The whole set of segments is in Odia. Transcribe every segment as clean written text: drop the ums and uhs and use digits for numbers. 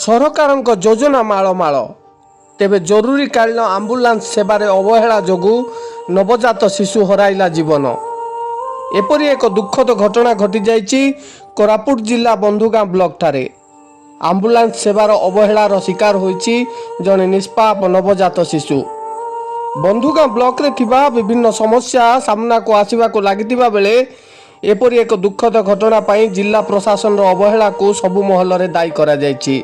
ସରକାରଙ୍କ ଯୋଜନା ମାଳମାଳ। ତେବେ ଜରୁରୀକାଳୀନ ଆମ୍ବୁଲାନ୍ସ ସେବାରେ ଅବହେଳା ଯୋଗୁଁ ନବଜାତ ଶିଶୁ ହରାଇଲା ଜୀବନ। ଏପରି ଏକ ଦୁଃଖଦ ଘଟଣା ଘଟିଯାଇଛି କୋରାପୁଟ ଜିଲ୍ଲା ବନ୍ଧୁଗାଁ ବ୍ଲକଠାରେ। ଆମ୍ବୁଲାନ୍ସ ସେବାର ଅବହେଳାର ଶିକାର ହୋଇଛି ଜଣେ ନିଷ୍ପାପ ନବଜାତ ଶିଶୁ। ବନ୍ଧୁଗାଁ ବ୍ଲକରେ ଥିବା ବିଭିନ୍ନ ସମସ୍ୟା ସାମ୍ନାକୁ ଆସିବାକୁ ଲାଗିଥିବା ବେଳେ ଏପରି ଏକ ଦୁଃଖଦ ଘଟଣା ପାଇଁ ଜିଲ୍ଲା ପ୍ରଶାସନର ଅବହେଳାକୁ ସବୁ ମହଲରେ ଦାୟୀ କରାଯାଇଛି।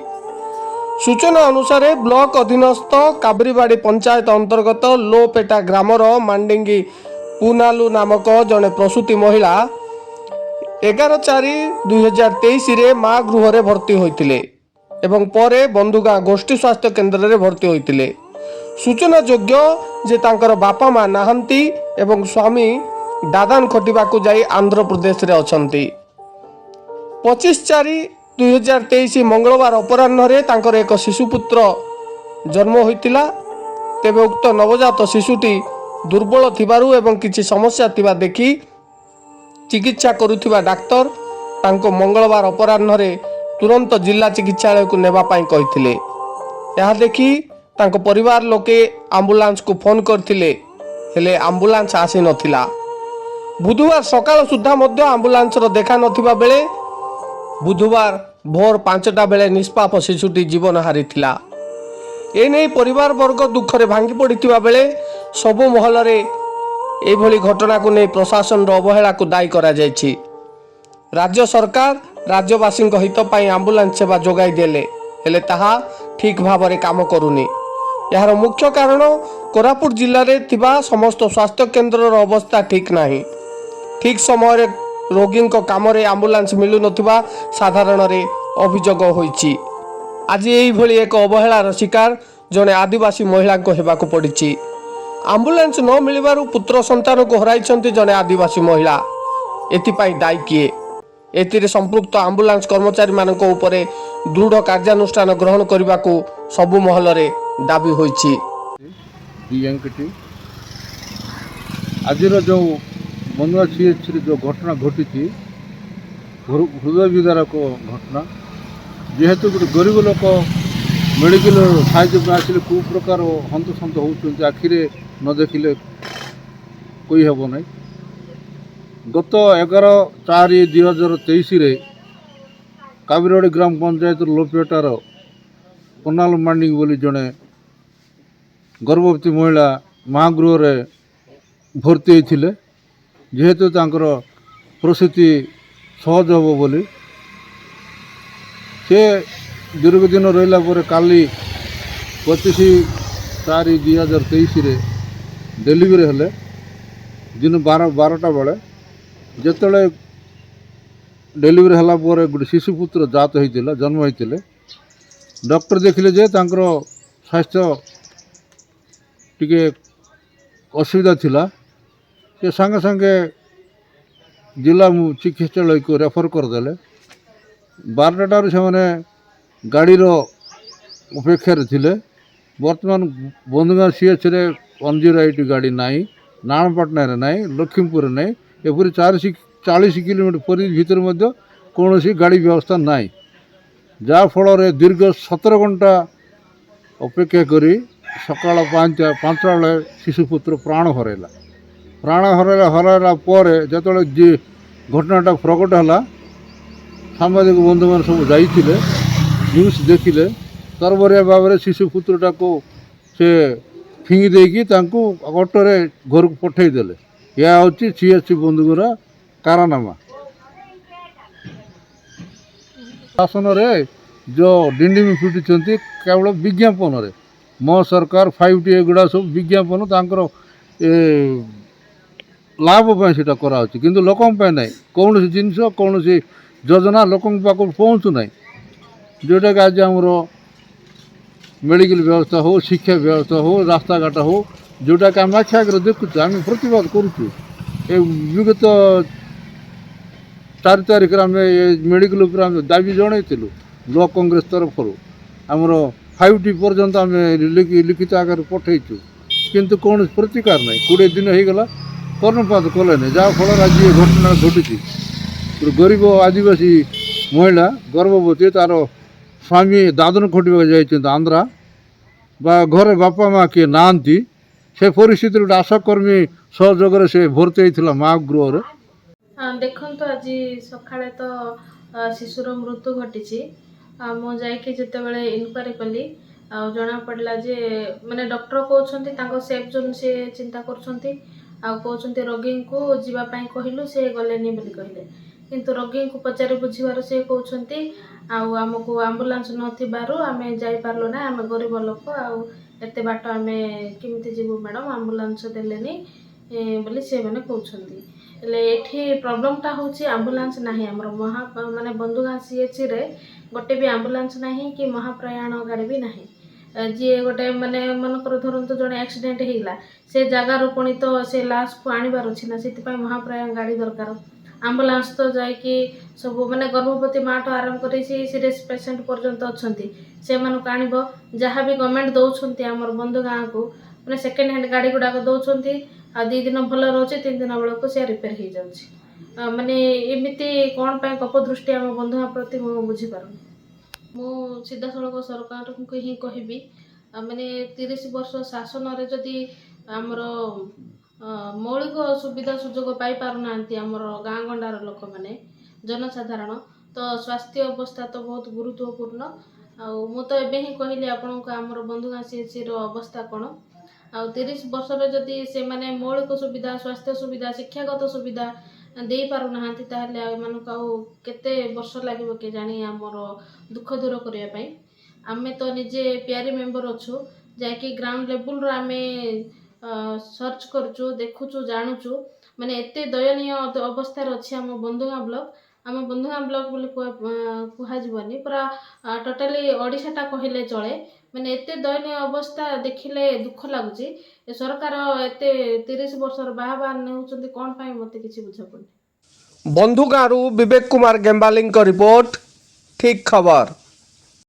ସୂଚନା ଅନୁସାରେ ବ୍ଲକ ଅଧୀନସ୍ଥ କାବରିବାଡ଼ି ପଞ୍ଚାୟତ ଅନ୍ତର୍ଗତ ଲୋପେଟା ଗ୍ରାମର ମାଣ୍ଡିଙ୍ଗି ପୁନାଲୁ ନାମକ ଜଣେ ପ୍ରସୂତି ମହିଳା 11/4/2023ରେ ମା ଗୃହରେ ଭର୍ତ୍ତି ହୋଇଥିଲେ ଏବଂ ପରେ ବନ୍ଧୁଗାଁ ଗୋଷ୍ଠୀ ସ୍ୱାସ୍ଥ୍ୟ କେନ୍ଦ୍ରରେ ଭର୍ତ୍ତି ହୋଇଥିଲେ। ସୂଚନାଯୋଗ୍ୟ ଯେ ତାଙ୍କର ବାପା ମା ନାହାନ୍ତି ଏବଂ ସ୍ୱାମୀ ଦାଦାନ ଖଟିବାକୁ ଯାଇ ଆନ୍ଧ୍ରପ୍ରଦେଶରେ ଅଛନ୍ତି। 25/4/2023 ମଙ୍ଗଳବାର ଅପରାହ୍ନରେ ତାଙ୍କର ଏକ ଶିଶୁପୁତ୍ର ଜନ୍ମ ହୋଇଥିଲା। ତେବେ ଉକ୍ତ ନବଜାତ ଶିଶୁଟି ଦୁର୍ବଳ ଥିବାରୁ ଏବଂ କିଛି ସମସ୍ୟା ଥିବା ଦେଖି ଚିକିତ୍ସା କରୁଥିବା ଡାକ୍ତର ତାଙ୍କୁ ମଙ୍ଗଳବାର ଅପରାହ୍ନରେ ତୁରନ୍ତ ଜିଲ୍ଲା ଚିକିତ୍ସାଳୟକୁ ନେବା ପାଇଁ କହିଥିଲେ। ଏହା ଦେଖି ତାଙ୍କ ପରିବାର ଲୋକେ ଆମ୍ବୁଲାନ୍ସକୁ ଫୋନ୍ କରିଥିଲେ, ହେଲେ ଆମ୍ବୁଲାନ୍ସ ଆସିନଥିଲା। ବୁଧବାର ସକାଳ ସୁଦ୍ଧା ମଧ୍ୟ ଆମ୍ବୁଲାନ୍ସର ଦେଖା ନଥିବା ବେଳେ ବୁଧବାର ଭୋର 5ଟା ବେଳେ ନିଷ୍ପାପ ଶିଶୁଟି ଜୀବନ ହାରିଥିଲା। ଏନେଇ ପରିବାର ବର୍ଗ ଦୁଃଖରେ ଭାଙ୍ଗି ପଡ଼ିଥିବା ବେଳେ ସବୁ ମହଲରେ ଏଭଳି ଘଟଣାକୁ ନେଇ ପ୍ରଶାସନର ଅବହେଳାକୁ ଦାୟୀ କରାଯାଇଛି। ରାଜ୍ୟ ସରକାର ରାଜ୍ୟବାସୀଙ୍କ ହିତ ପାଇଁ ଆମ୍ବୁଲାନ୍ସ ସେବା ଯୋଗାଇ ଦେଲେ, ହେଲେ ତାହା ଠିକ୍ ଭାବରେ କାମ କରୁନି। ଏହାର ମୁଖ୍ୟ କାରଣ କୋରାପୁଟ ଜିଲ୍ଲାରେ ଥିବା ସମସ୍ତ ସ୍ୱାସ୍ଥ୍ୟ କେନ୍ଦ୍ରର ଅବସ୍ଥା ଠିକ୍ ନାହିଁ। ଠିକ୍ ସମୟରେ ରୋଗୀଙ୍କ କାମରେ ଆମ୍ବୁଲାନ୍ସ ମିଳୁନଥିବା ସାଧାରଣରେ ଅଭିଯୋଗ ହୋଇଛି। ଆଜି ଏହିଭଳି ଏକ ଅବହେଳାର ଶିକାର ଜଣେ ଆଦିବାସୀ ମହିଳାଙ୍କୁ ହେବାକୁ ପଡ଼ିଛି। ଆମ୍ବୁଲାନ୍ସ ନ ମିଳିବାରୁ ପୁତ୍ର ସନ୍ତାନକୁ ହରାଇଛନ୍ତି ଜଣେ ଆଦିବାସୀ ମହିଳା। ଏଥିପାଇଁ ଦାୟୀ କିଏ? ଏଥିରେ ସମ୍ପୃକ୍ତ ଆମ୍ବୁଲାନ୍ସ କର୍ମଚାରୀମାନଙ୍କ ଉପରେ ଦୃଢ଼ କାର୍ଯ୍ୟାନୁଷ୍ଠାନ ଗ୍ରହଣ କରିବାକୁ ସବୁ ମହଲରେ ଦାବି ହୋଇଛି। ଆଜିର ଯେଉଁ ବନ୍ଧୁଆ ସିଏଚ୍ରେ ଯେଉଁ ଘଟଣା ଘଟିଛି ହୃଦୟ ବିଦାରକ ଘଟଣା। ଯେହେତୁ ଗୋଟେ ଗରିବ ଲୋକ ମେଡ଼ିକାଲ ସାହାଯ୍ୟ ପାଇଁ ଆସିଲେ କେଉଁ ପ୍ରକାର ହନ୍ତସନ୍ତ ହେଉଛନ୍ତି ଆଖିରେ ନ ଦେଖିଲେ କହିହେବ ନାହିଁ। ଗତ 11/4/2023ରେ କାବିରଡ଼ି ଗ୍ରାମ ପଞ୍ଚାୟତ ଲୋପେଟାର ପୁନାଲୁ ମାଣ୍ଡିଙ୍ଗ ବୋଲି ଜଣେ ଗର୍ଭବତୀ ମହିଳା ମହାଗୃହରେ ଭର୍ତ୍ତି ହୋଇଥିଲେ। ଯେହେତୁ ତାଙ୍କର ପ୍ରସୂତି ସହଜ ହେବ ବୋଲି ସେ ଦୀର୍ଘ ଦିନ ରହିଲା ପରେ କାଲି 25/4/2023ରେ ଡେଲିଭରି ହେଲେ। ଦିନ 12ଟା ବେଳେ ଯେତେବେଳେ ଡେଲିଭରି ହେଲା ପରେ ଗୋଟେ ଶିଶୁପୁତ୍ର ଜାତ ହୋଇଥିଲା, ଜନ୍ମ ହୋଇଥିଲେ, ଡକ୍ଟର ଦେଖିଲେ ଯେ ତାଙ୍କର ସ୍ୱାସ୍ଥ୍ୟ ଟିକେ ଅସୁବିଧା ଥିଲା। ସେ ସାଙ୍ଗେ ସାଙ୍ଗେ ଜିଲ୍ଲା ଚିକିତ୍ସାଳୟକୁ ରେଫର କରିଦେଲେ। 12ଟାରୁ ସେମାନେ ଗାଡ଼ିର ଅପେକ୍ଷାରେ ଥିଲେ। ବର୍ତ୍ତମାନ ବନ୍ଧୁଗାଁ ସିଏଚ୍ରେ 108 ଗାଡ଼ି ନାହିଁ, ନାଣପାଟଣାରେ ନାହିଁ, ଲକ୍ଷ୍ମୀପୁରରେ ନାହିଁ, ଏପରି 40 କିଲୋମିଟର ପରିଧି ଭିତରେ ମଧ୍ୟ କୌଣସି ଗାଡ଼ି ବ୍ୟବସ୍ଥା ନାହିଁ। ଯାହାଫଳରେ ଦୀର୍ଘ 17 ଘଣ୍ଟା ଅପେକ୍ଷା କରି ସକାଳ 5ଟା ବେଳେ ଶିଶୁପୁତ୍ର ପ୍ରାଣ ହରାଇଲା। ହରାଇଲା ପରେ ଯେତେବେଳେ ଘଟଣାଟା ପ୍ରକଟ ହେଲା, ସାମ୍ବାଦିକ ବନ୍ଧୁମାନେ ସବୁ ଯାଇଥିଲେ, ନ୍ୟୁଜ୍ ଦେଖିଲେ। ତରବରିଆ ଭାବରେ ଶିଶୁପୁତ୍ରଟାକୁ ସେ ଫିଙ୍ଗି ଦେଇକି ତାଙ୍କୁ ଅଟୋରେ ଘରକୁ ପଠାଇଦେଲେ। ଏହା ହେଉଛି ସିଏଚ୍ ବନ୍ଧୁଗାଁର କାରନାମା। ଶାସନରେ ଯେଉଁ ଡିଣ୍ଡିମି ଫିଟୁଛନ୍ତି କେବଳ ବିଜ୍ଞାପନରେ। ମୋ ସରକାର 5T ଏଗୁଡ଼ା ସବୁ ବିଜ୍ଞାପନ, ତାଙ୍କର ଲାଭ ପାଇଁ ସେଇଟା କରାହେଉଛି, କିନ୍ତୁ ଲୋକଙ୍କ ପାଇଁ ନାହିଁ। କୌଣସି ଜିନିଷ କୌଣସି ଯୋଜନା ଲୋକଙ୍କ ପାଖକୁ ପହଞ୍ଚୁନାହିଁ। ଯେଉଁଟାକି ଆଜି ଆମର ମେଡ଼ିକାଲ ବ୍ୟବସ୍ଥା ହେଉ, ଶିକ୍ଷା ବ୍ୟବସ୍ଥା ହେଉ, ରାସ୍ତାଘାଟ ହେଉ, ଯେଉଁଟାକି ଆମେ ଆଖି ଆଗରେ ଦେଖୁଛୁ, ଆମେ ପ୍ରତିବାଦ କରୁଛୁ। ଏ ବିଗତ 4 ତାରିଖରେ ଆମେ ଏ ମେଡ଼ିକାଲ ଉପରେ ଆମେ ଦାବି ଜଣାଇଥିଲୁ ବ୍ଲକ କଂଗ୍ରେସ ତରଫରୁ। ଆମର 5T ପର୍ଯ୍ୟନ୍ତ ଆମେ ଲିଖିତ ଆକାରରେ ପଠାଇଛୁ, କିନ୍ତୁ କୌଣସି ପ୍ରତିକାର ନାହିଁ। 20 ଦିନ ହୋଇଗଲା, କର୍ଣ୍ଣପାତ କଲେନି। ଯାହାଫଳରେ ଆଜି ଏ ଘଟଣା ଘଟିଛି। ଗରିବ ଆଦିବାସୀ ମହିଳା ଗର୍ଭବତୀ, ତା'ର ସ୍ୱାମୀ ଦାଦନ ଖଟିବାକୁ ଯାଇଛନ୍ତି ଆନ୍ଧ୍ରା ବା ଘରେ ବାପା ମା' କିଏ ନାହାନ୍ତି, ସେ ପରିସ୍ଥିତିରେ ଗୋଟେ ଆଶାକର୍ମୀ ସହଯୋଗରେ ସେ ଭର୍ତ୍ତି ହେଇଥିଲା ମା' ଗୃହରେ। ଦେଖନ୍ତୁ ଆଜି ସକାଳେ ତ ଶିଶୁର ମୃତ୍ୟୁ ଘଟିଛି। ମୁଁ ଯାଇକି ଯେତେବେଳେ ଇନକ୍ୱାରି କଲି ଆଉ ଜଣାପଡ଼ିଲା ଯେ ମାନେ ଡକ୍ଟର କହୁଛନ୍ତି ତାଙ୍କ ସେଫ୍ ଜୋନ୍ ସେ ଚିନ୍ତା କରୁଛନ୍ତି, ଆଉ କହୁଛନ୍ତି ରୋଗୀଙ୍କୁ ଯିବା ପାଇଁ କହିଲୁ ସେ ଗଲେନି ବୋଲି କହିଲେ। କିନ୍ତୁ ରୋଗୀଙ୍କୁ ପଚାରି ବୁଝିବାରୁ ସେ କହୁଛନ୍ତି ଆଉ ଆମକୁ ଆମ୍ବୁଲାନ୍ସ ନଥିବାରୁ ଆମେ ଯାଇପାରିଲୁ ନା, ଆମେ ଗରିବ ଲୋକ ଆଉ ଏତେ ବାଟ ଆମେ କେମିତି ଯିବୁ ମ୍ୟାଡ଼ାମ୍, ଆମ୍ବୁଲାନ୍ସ ଦେଲେନି ବୋଲି ସେମାନେ କହୁଛନ୍ତି। ହେଲେ ଏଠି ପ୍ରୋବ୍ଲେମ୍ଟା ହେଉଛି ଆମ୍ବୁଲାନ୍ସ ନାହିଁ। ଆମର ମାନେ ବନ୍ଧୁଗାଁ CHCରେ ଗୋଟେ ବି ଆମ୍ବୁଲାନ୍ସ ନାହିଁ କି ମହାପ୍ରୟାଣ ଗାଡ଼ି ବି ନାହିଁ। ଯିଏ ଗୋଟେ ମାନେ ମନେକର ଧରନ୍ତୁ ଜଣେ ଆକ୍ସିଡେଣ୍ଟ ହେଇଗଲା, ସେ ଜାଗାରୁ ପୁଣି ତ ସେ ଲାସ୍କୁ ଆଣିବାର ଅଛି ନା, ସେଥିପାଇଁ ମହାପ୍ରୟାଣ ଗାଡ଼ି ଦରକାର। ଆମ୍ବୁଲାନ୍ସ ତ ଯାଇକି ସବୁ ମାନେ ଗର୍ଭବତୀ ମା'ଠୁ ଆରମ୍ଭ କରି ସିରିୟସ୍ ପେସେଣ୍ଟ ପର୍ଯ୍ୟନ୍ତ ଅଛନ୍ତି, ସେମାନଙ୍କୁ ଆଣିବ। ଯାହା ବି ଗଭର୍ଣ୍ଣମେଣ୍ଟ ଦେଉଛନ୍ତି ଆମର ବନ୍ଧୁଗାଁକୁ ମାନେ ସେକେଣ୍ଡ ହ୍ୟାଣ୍ଡ ଗାଡ଼ି ଗୁଡ଼ାକ ଦେଉଛନ୍ତି, ଆଉ 2 ଦିନ ଭଲ ରହୁଛି, 3 ଦିନ ବେଳକୁ ସେ ରିପେୟାର ହେଇଯାଉଛି। ମାନେ ଏମିତି କ'ଣ ପାଇଁ କପଦୃଷ୍ଟି ଆମ ବନ୍ଧୁଗାଁ ପ୍ରତି ମୁଁ ବୁଝିପାରୁନି। ମୁଁ ସିଧାସଳଖ ସରକାରଙ୍କୁ ହିଁ କହିବି, ମାନେ 30 ବର୍ଷ ଶାସନରେ ଯଦି ଆମର ମୌଳିକ ସୁବିଧା ସୁଯୋଗ ପାଇପାରୁନାହାନ୍ତି ଆମର ଗାଁ ଗଣ୍ଡାର ଲୋକମାନେ ଜନସାଧାରଣ, ତ ସ୍ୱାସ୍ଥ୍ୟ ଅବସ୍ଥା ତ ବହୁତ ଗୁରୁତ୍ୱପୂର୍ଣ୍ଣ। ଆଉ ମୁଁ ତ ଏବେ ହିଁ କହିଲି ଆପଣଙ୍କୁ ଆମର ବନ୍ଧୁଗାଁ CHCର ଅବସ୍ଥା କ'ଣ। ଆଉ 30 ବର୍ଷରେ ଯଦି ସେମାନେ ମୌଳିକ ସୁବିଧା, ସ୍ୱାସ୍ଥ୍ୟ ସୁବିଧା, ଶିକ୍ଷାଗତ ସୁବିଧା ଦେଇପାରୁନାହାନ୍ତି, ତାହେଲେ ଆଉ ଏମାନଙ୍କୁ ଆଉ କେତେ ବର୍ଷ ଲାଗିବ କେଜାଣି ଆମର ଦୁଃଖ ଦୂର କରିବା ପାଇଁ। ଆମେ ତ ନିଜେ ପିଆରି ମେମ୍ବର ଅଛୁ, ଯାଇକି ଗ୍ରାଉଣ୍ଡ ଲେବୁଲ୍ର ଆମେ ସର୍ଚ୍ଚ କରୁଛୁ, ଦେଖୁଛୁ, ଜାଣୁଛୁ। ମାନେ ଏତେ ଦୟନୀୟ ଅବସ୍ଥାରେ ଅଛି ଆମ ବନ୍ଧୁଗାଁ ବ୍ଲକ। ଆମ ବନ୍ଧୁଗାଁ ବ୍ଲକ ବୋଲି କୁହାଯିବନି, ପୁରା ଟୋଟାଲି ଓଡ଼ିଶାଟା କହିଲେ ଚଳେ। ମାନେ ଏତେ ଦୟନୀୟ ଅବସ୍ଥା ଦେଖିଲେ ଦୁଃଖ ଲାଗୁଛି। ସରକାର ଏତେ 30 ବର୍ଷର ବାହା ନେଉଛନ୍ତି କ'ଣ ପାଇଁ ମୋତେ କିଛି ବୁଝାପଡ଼ୁନି। ବନ୍ଧୁଗାଁରୁ ବିବେକ କୁମାର ଗେମ୍ବାଲିଙ୍କ ରିପୋର୍ଟ, ଠିକ୍ ଖବର।